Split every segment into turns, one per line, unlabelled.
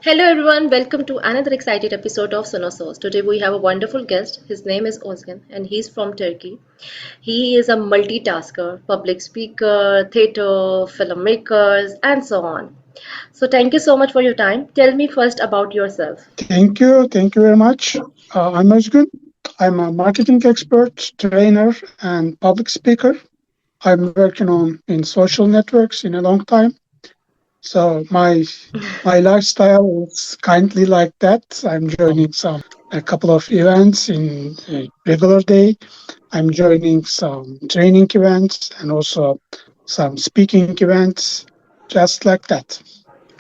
Hello everyone, welcome to another excited episode of Sonosos. Today we have a wonderful guest. His name is Özgün and he's from Turkey. He is a multitasker, public speaker, theater, filmmakers, and so on. So thank you so much for your time. Tell me first about yourself.
Thank you. Thank you very much. I'm Özgün. I'm a marketing expert, trainer, and public speaker. I'm working on in social networks in a long time. So my lifestyle is kindly like that. I'm joining a couple of events in a regular day. I'm joining some training events and also some speaking events, just like that.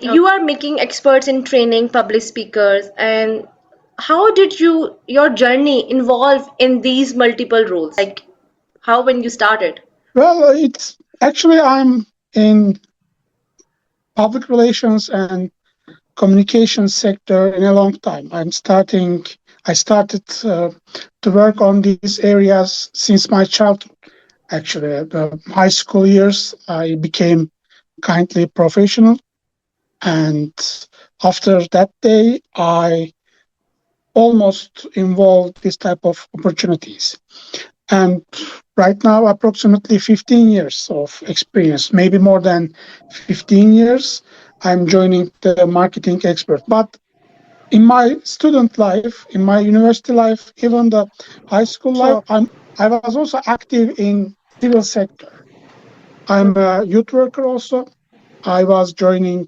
You are making experts in training public speakers, and how did your journey involve in these multiple roles? Like how when you started?
Well, it's actually I'm in public relations and communication sector in a long time. I started to work on these areas since my childhood. Actually, the high school years, I became kindly professional. And after that day, I almost involved this type of opportunities. And right now, approximately 15 years of experience, maybe more than 15 years, I'm joining the marketing expert. But in my student life, in my university life, even the high school life, I was also active in civil sector. I'm a youth worker also. I was joining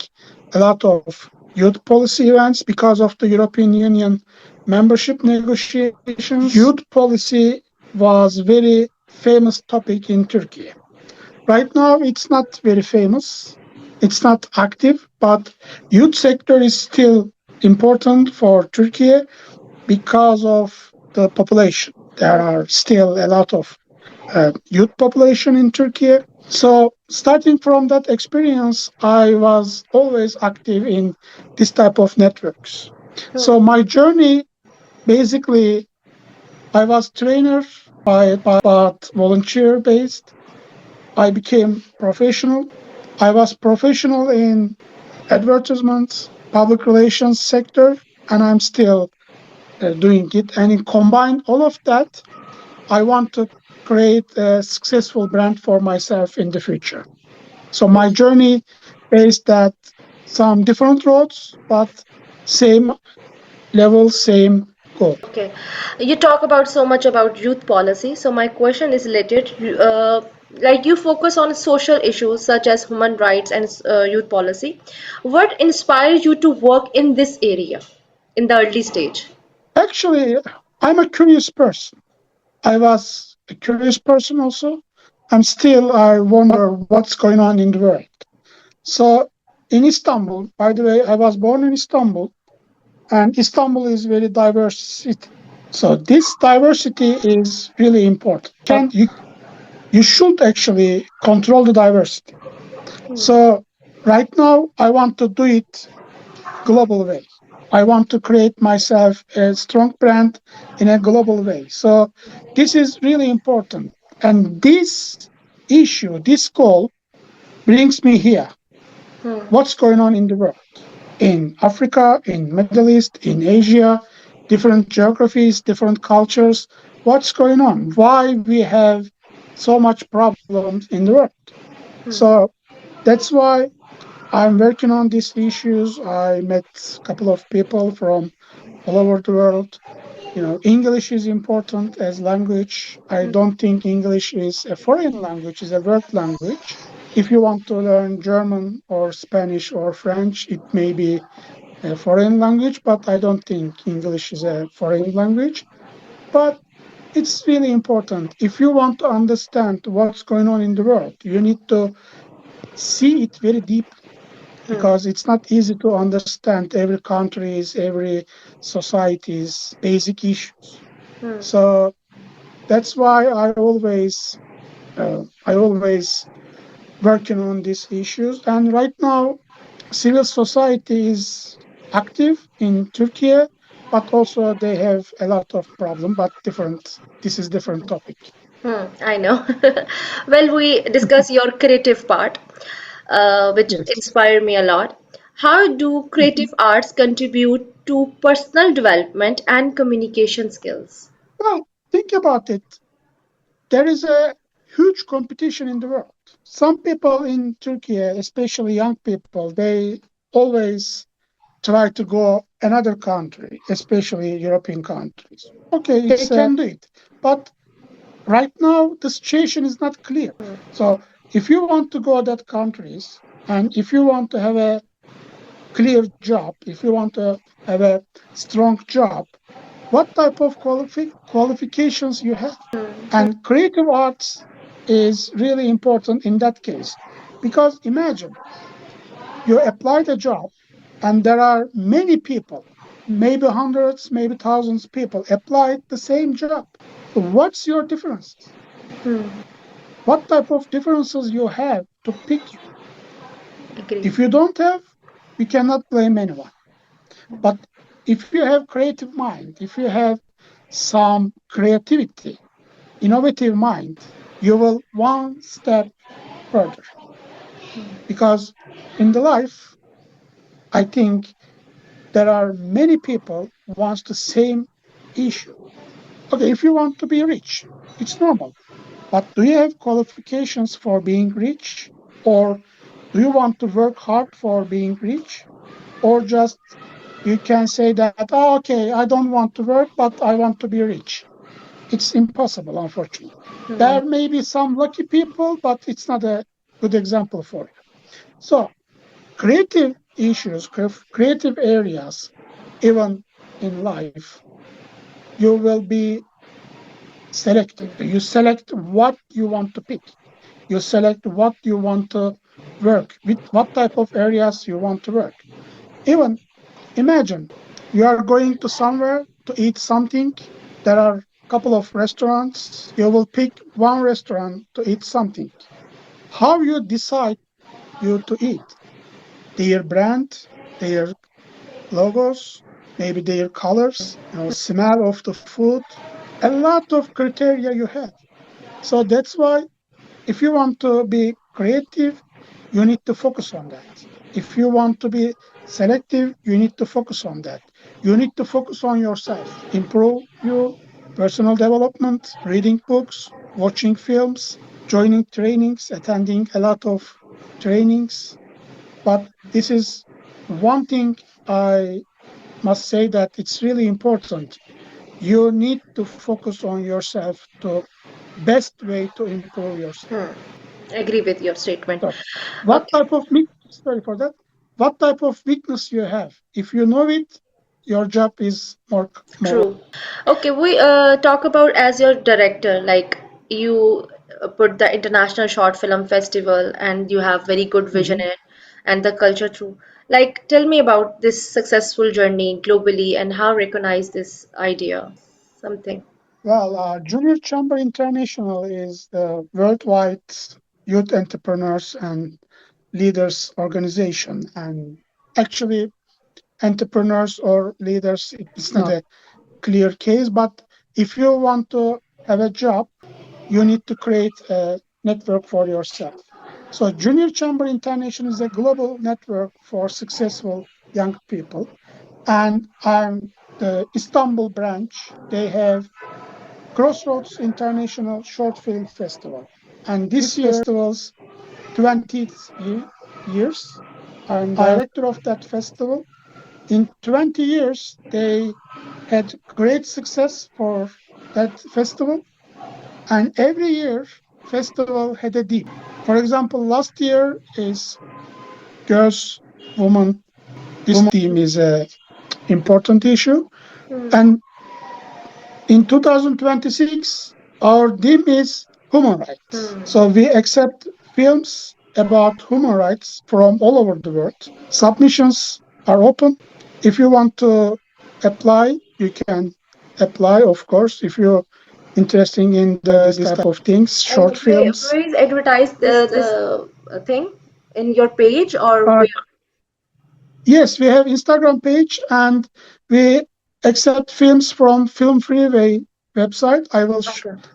a lot of youth policy events because of the European Union membership negotiations. Youth policy was very famous topic in Turkey. Right now, it's not very famous. It's not active, but youth sector is still important for Turkey because of the population. There are still a lot of youth population in Turkey. So starting from that experience, I was always active in this type of networks. So my journey, basically, I was trainer but volunteer based. I became professional. I was professional in advertisements, public relations sector, and I'm still doing it. And in combine all of that, I want to create a successful brand for myself in the future. So my journey is that some different roads, but same level, same goal.
Okay, you talk about so much about youth policy. So my question is related. Like you focus on social issues such as human rights and youth policy. What inspires you to work in this area in the early stage?
Actually, I'm a curious person. I was a curious person also. And still, I wonder what's going on in the world. So in Istanbul, by the way, I was born in Istanbul, and Istanbul is very diverse city. So this diversity is really important. You should actually control the diversity. So right now, I want to do it global way. I want to create myself a strong brand in a global way. So this is really important. And this issue, this goal brings me here. What's going on in the world? In Africa, in Middle East, in Asia, different geographies, different cultures. What's going on? Why we have so much problems in the world? So that's why I'm working on these issues. I met a couple of people from all over the world. English is important as language. I don't think English is a foreign language, it's a world language. If you want to learn German or Spanish or French, it may be a foreign language, but I don't think English is a foreign language. But it's really important. If you want to understand what's going on in the world, you need to see it very deeply because it's not easy to understand every country's, every society's basic issues. So that's why I always working on these issues. And right now, civil society is active in Turkey, but also they have a lot of problem. But different. This is different topic.
I know. Well, we discuss your creative part, which
Yes.
inspired me a lot. How do creative arts contribute to personal development and communication skills?
Well, think about it. There is a huge competition in the world. Some people in Turkey, especially young people, they always try to go another country, especially European countries. Okay, they can do it. But right now, the situation is not clear. So if you want to go that countries, and if you want to have a clear job, if you want to have a strong job, what type of qualifications you have? And creative arts is really important in that case. Because imagine you apply the job and there are many people, maybe hundreds, maybe thousands of people applied the same job. So what's your differences? What type of differences you have to pick?
Agree.
If you don't have, we cannot blame anyone. But if you have creative mind, if you have some creativity, innovative mind, you will one step further. Because in the life, I think there are many people who wants the same issue. Okay, if you want to be rich, it's normal. But do you have qualifications for being rich? Or do you want to work hard for being rich? Or just you can say that, oh, okay, I don't want to work, but I want to be rich. It's impossible, unfortunately. There may be some lucky people, but it's not a good example for you. So creative issues, creative areas, even in life, you will be selective. You select what you want to pick. You select what you want to work with, what type of areas you want to work. Even imagine you are going to somewhere to eat something. There are a couple of restaurants. You will pick one restaurant to eat something. How you decide you to eat? Their brand, their logos, maybe their colors, smell of the food, a lot of criteria you have. So that's why if you want to be creative, you need to focus on that. If you want to be selective, you need to focus on that. You need to focus on yourself, improve your personal development, reading books, watching films, joining trainings, attending a lot of trainings. But this is one thing I must say that it's really important. You need to focus on yourself to best way to improve yourself.
Agree with your statement.
So what
Okay,
type of sorry for that. What type of weakness you have? If you know it, your job is more.
true. Okay, we talk about as your director, like you put the International Short Film Festival and you have very good vision
Mhm.
in it and the culture through. Like, tell me about this successful journey globally and how recognize this idea. Something.
Well, Junior Chamber International is the worldwide youth entrepreneurs and leaders organization. And actually, entrepreneurs or leaders, it's not a clear case. But if you want to have a job, you need to create a network for yourself. So Junior Chamber International is a global network for successful young people. And I'm the Istanbul branch. They have Crossroads International Short Film Festival. And this festival's 20th years. I'm director of that festival. In 20 years, they had great success for that festival. And every year, festival had a theme. For example, last year is girls, women. This theme is a important issue. And in 2026, our theme is human rights. So we accept films about human rights from all over the world. Submissions are open. If you want to apply, you can apply, of course, if you're interested in this type of things, short
And
films.
where is advertise this thing in your page or
Uh,
where?
yes, we have Instagram page and we accept films from Film Freeway website. I will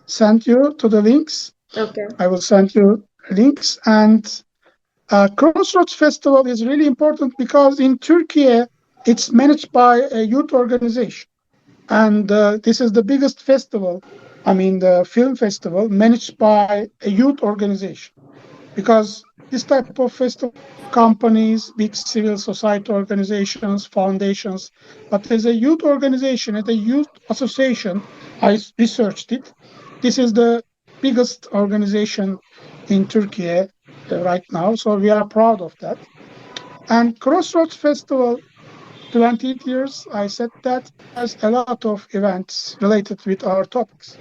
send you to the links.
Okay.
I will send you links and Crossroads Festival is really important because in Turkey, it's managed by a youth organization. And this is the biggest festival, the film festival, managed by a youth organization. Because this type of festival, companies, big civil society organizations, foundations, but as a youth organization, as a youth association, I researched it. This is the biggest organization in Turkey right now, so we are proud of that. And Crossroads Festival, 20 years, I said that has a lot of events related with our topics.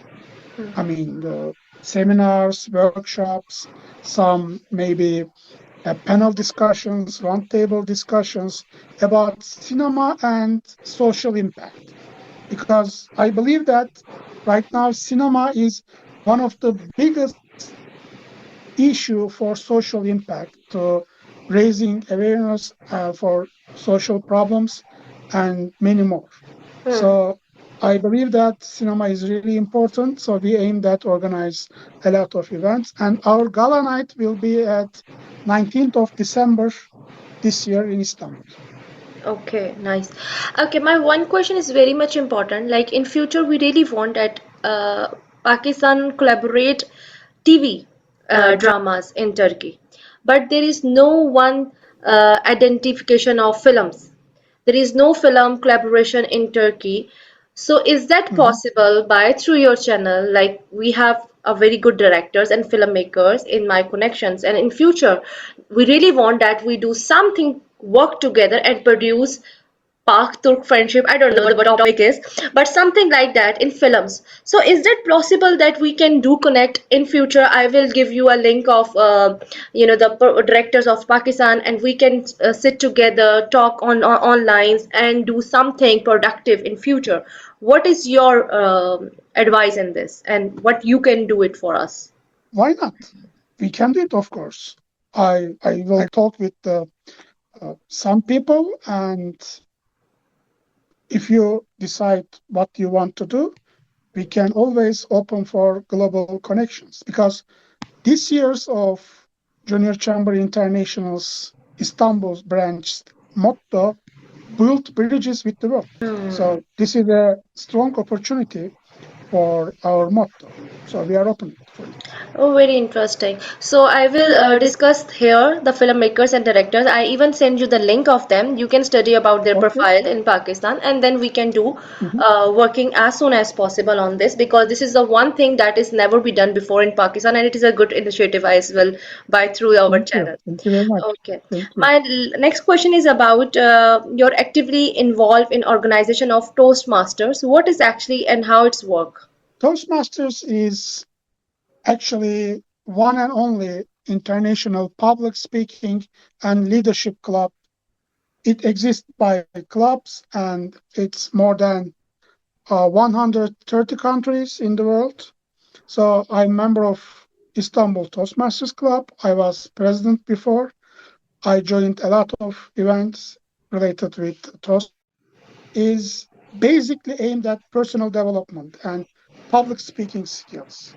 The seminars, workshops, some maybe panel discussions, roundtable discussions about cinema and social impact. Because I believe that right now cinema is one of the biggest issue for social impact, to raising awareness for social problems and many more. So I believe that cinema is really important. So we aim that organize a lot of events, and our gala night will be at 19th of December this year in Istanbul.
Okay, nice. Okay, my one question is very much important. Like in future, we really want that Pakistan collaborate TV dramas in Turkey, but there is no one identification of films. There is no film collaboration in Turkey. So is that possible by through your channel? Like we have a very good directors and filmmakers in my connections, and in future, we really want that we do something, work together and produce Pak Turk friendship. I don't know what the topic is, but something like that in films. So is that possible that we can do connect in future? I will give you a link of the directors of Pakistan, and we can sit together, talk on online, and do something productive in future. What is your advice in this, and what you can do it for us?
Why not? We can do it, of course. I will talk with some people, and if you decide what you want to do, we can always open for global connections, because this year's of Junior Chamber International's Istanbul branch motto, build bridges with the world. So this is a strong opportunity for our motto. So we are open for it.
Oh, very interesting. So I will discuss here the filmmakers and directors. I even send you the link of them. You can study about their
Okay.
profile in Pakistan, and then we can do
Mhm.
working as soon as possible on this, because this is the one thing that is never be done before in Pakistan, and it is a good initiative as well by through our
Thank you.
channel.
Thank you very much.
Okay.
Thank you.
My next question is about you're actively involved in organization of Toastmasters. What is actually and how it's work?
Toastmasters is actually one and only international public speaking and leadership club. It exists by clubs, and it's more than 130 countries in the world. So I'm a member of Istanbul Toastmasters Club. I was president before. I joined a lot of events related with Toast. Is basically aimed at personal development and public speaking skills.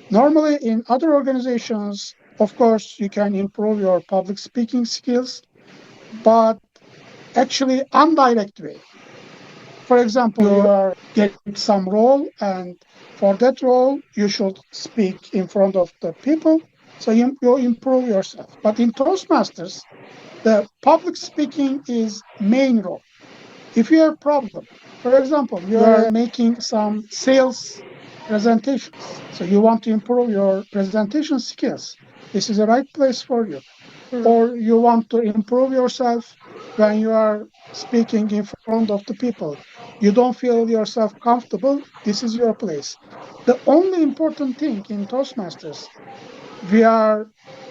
Normally, in other organizations, of course, you can improve your public speaking skills, but actually, indirect way. For example, you are getting some role, and for that role, you should speak in front of the people, so you improve yourself. But in Toastmasters, the public speaking is main role. If you have a problem, for example, you are making some sales presentations, so you want to improve your presentation skills, this is the right place for you. Or you want to improve yourself when you are speaking in front of the people, you don't feel yourself comfortable, this is your place. The only important thing in Toastmasters, we are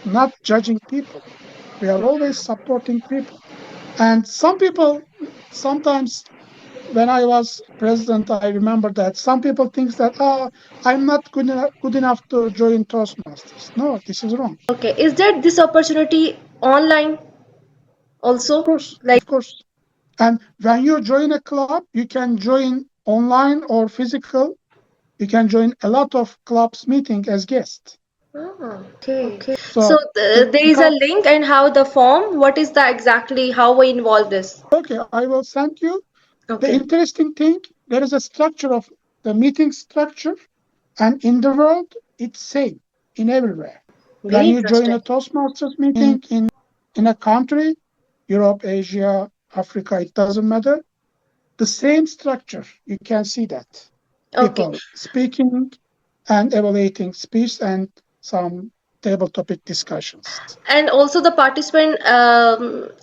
not judging people, we are always supporting people. And some people, sometimes when I was president, I remember that some people think that, I'm not good enough to join Toastmasters. No, this is wrong.
Okay, is that this opportunity online
Of
also?
course,
Like,
of course. And when you join a club, you can join online or physical. You can join a lot of clubs meeting as guest.
okay. So there is a
Because
link and how the form, what is the exactly how we involve this?
okay, I will send you. The
Okay,
interesting thing, there is a structure of the meeting structure, and in the world, it's same in everywhere.
very
When you join
interesting.
a Toastmasters meeting in a country, Europe, Asia, Africa, it doesn't matter. The same structure, you can see that.
Okay.
People speaking and evaluating speech and some table topic discussions.
And also the participant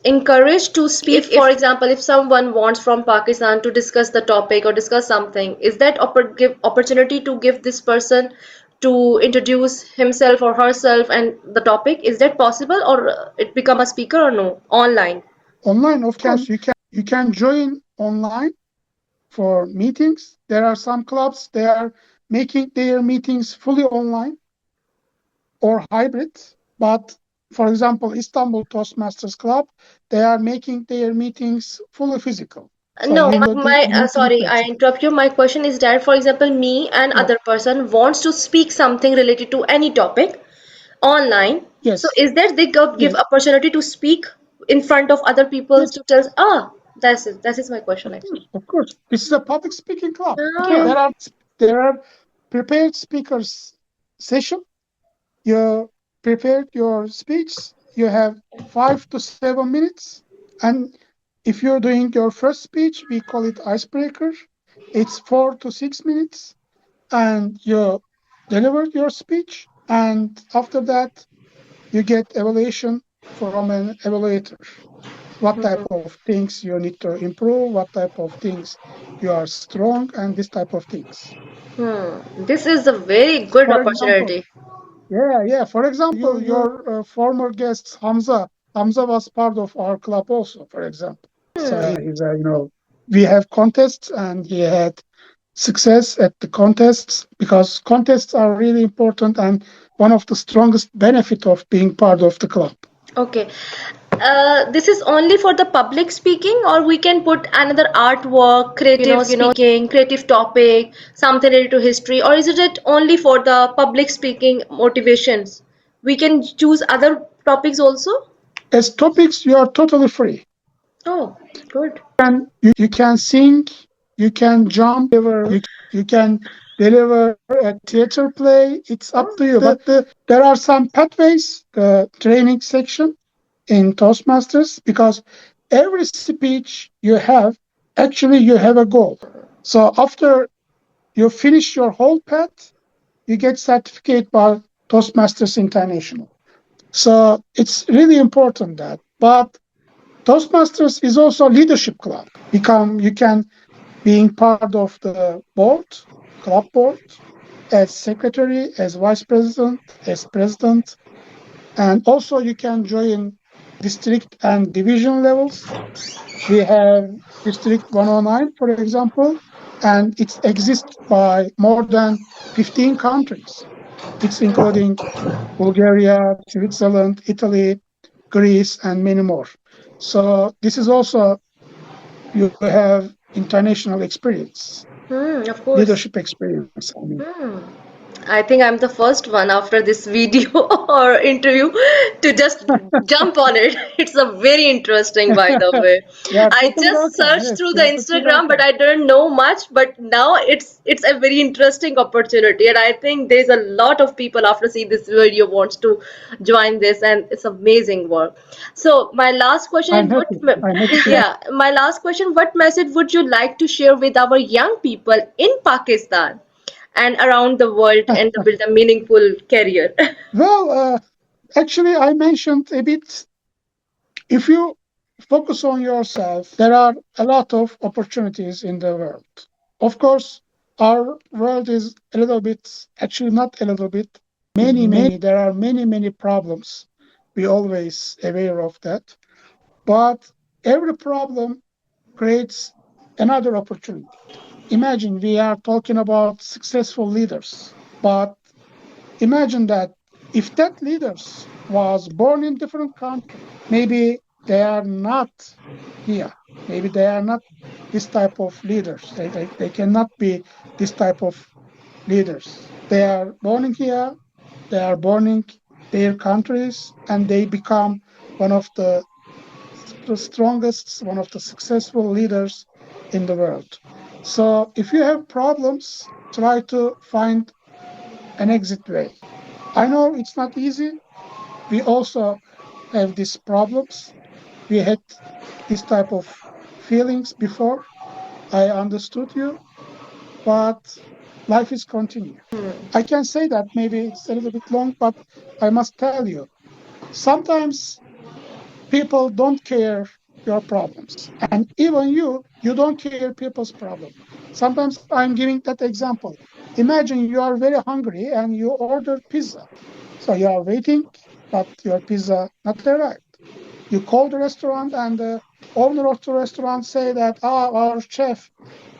encouraged to speak. For example, if someone wants from Pakistan to discuss the topic or discuss something, is that give opportunity to give this person to introduce himself or herself and the topic? Is that possible, or it become a speaker or no? Online.
Online, of course, you can join online for meetings. There are some clubs, they are making their meetings fully online or hybrid. But for example, Istanbul Toastmasters Club, they are making their meetings fully physical. So
No,
you will
my
meet in
sorry, I
person.
interrupt you. My question is that, for example, me and
Yeah.
other person wants to speak something related to any topic online. So
Yes.
is that they give
Yes.
opportunity to speak in front of other people
Yes.
to tell? Ah, that's it. That is my question
Of
actually.
course. Of course. This is a public speaking club.
Ah,
There are prepared speakers session. You prepared your speech. You have 5 to 7 minutes. And if you're doing your first speech, we call it icebreaker. It's 4 to 6 minutes. And you delivered your speech. And after that, you get evaluation from an evaluator. What type of things you need to improve, what type of things you are strong, and this type of things.
this is a very good
For example,
opportunity.
yeah. For example, your former guest Hamza was part of our club also. For example, so he's a we have contests, and he had success at the contests because contests are really important and one of the strongest benefit of being part of the club.
Okay. This is only for the public speaking, or we can put another artwork, creative, speaking, creative topic, something related to history, or is it only for the public speaking motivations? We can choose other topics also.
As topics, you are totally free.
Oh, good.
You can sing, you can jump, you can deliver a theater play. It's up to you. But there are some pathways, training section in Toastmasters, because every speech you have, actually you have a goal. So after you finish your whole path, you get certificate by Toastmasters International. So it's really important that. But Toastmasters is also a leadership club. You can being part of the board, club board, as secretary, as vice president, as president, and also you can join district and division levels. We have District 109, for example, and it exists by more than 15 countries. It's including Bulgaria, Switzerland, Italy, Greece, and many more. So this is also, you have international experience,
Of course.
leadership experience. I mean,
I think I'm the first one after this video or interview to just jump on it. It's a very interesting, by the way.
you are
I
totally
just
welcome.
searched
Yes,
through
you
the
are totally
Instagram, but
welcome.
I didn't know much. But now it's a very interesting opportunity, and I think there's a lot of people after seeing this video wants to join this, and it's amazing work. So my last question
I'm
is,
happy. I'm happy to.
yeah, my last question, what message would you like to share with our young people in Pakistan and around the world and to build a meaningful career?
Well, actually, I mentioned a bit. If you focus on yourself, there are a lot of opportunities in the world. Of course, our world is a little bit, actually not a little bit, there are many problems. We always aware of that. But every problem creates another opportunity. Imagine we are talking about successful leaders, but imagine that if that leaders was born in different country, maybe they are not here. Maybe they are not this type of leaders. They cannot be this type of leaders. They are born in here. They are born their countries, and they become one of the strongest, one of the successful leaders in the world. So if you have problems, try to find an exit way. I know it's not easy. We also have these problems. We had this type of feelings before. I understood you, but life is continue. I can say that maybe it's a little bit long, but I must tell you, sometimes people don't care your problems. And even you don't care people's problem. Sometimes I'm giving that example. Imagine you are very hungry and you order pizza. So you are waiting, but your pizza not arrived. You call the restaurant and the owner of the restaurant say that, our chef,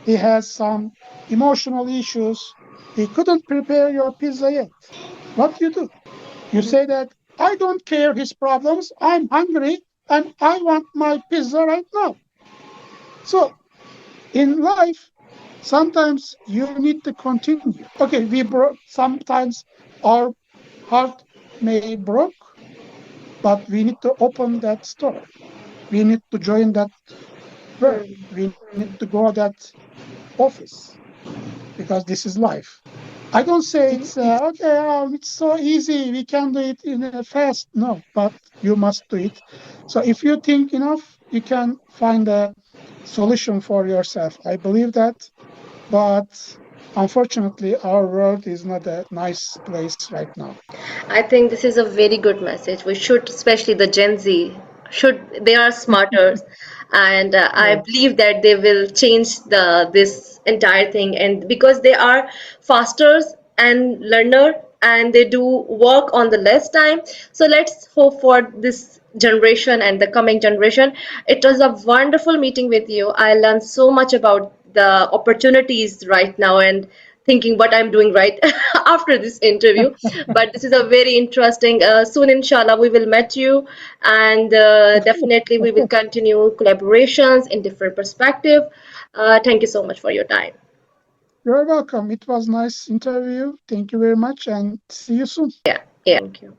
he has some emotional issues. He couldn't prepare your pizza yet. What do? You say that, I don't care his problems. I'm hungry and I want my pizza right now. So in life, sometimes you need to continue. Okay, sometimes our heart may broke, but we need to open that store. We need to join that work. We need to go that office because this is life. I don't say it's okay. It's so easy. We can do it in a fast. No, but you must do it. So if you think enough, you can find a solution for yourself. I believe that, but unfortunately, our world is not a nice place right now.
I think this is a very good message. We should, especially the Gen Z, they are smarter, and I
Yeah.
believe that they will change this entire thing. And because they are faster and learner, and they do work on the less time, so let's hope for this generation and the coming generation. It was a wonderful meeting with you. I learned so much about the opportunities right now and thinking what I'm doing right after this interview. But this is a very interesting. Soon, inshallah, we will meet you, and
Of course,
definitely we
of
will
course.
continue collaborations in different perspective. Thank you so much for your time.
You're welcome. It was nice interview. Thank you very much, and see you soon.
Yeah, yeah. Thank you.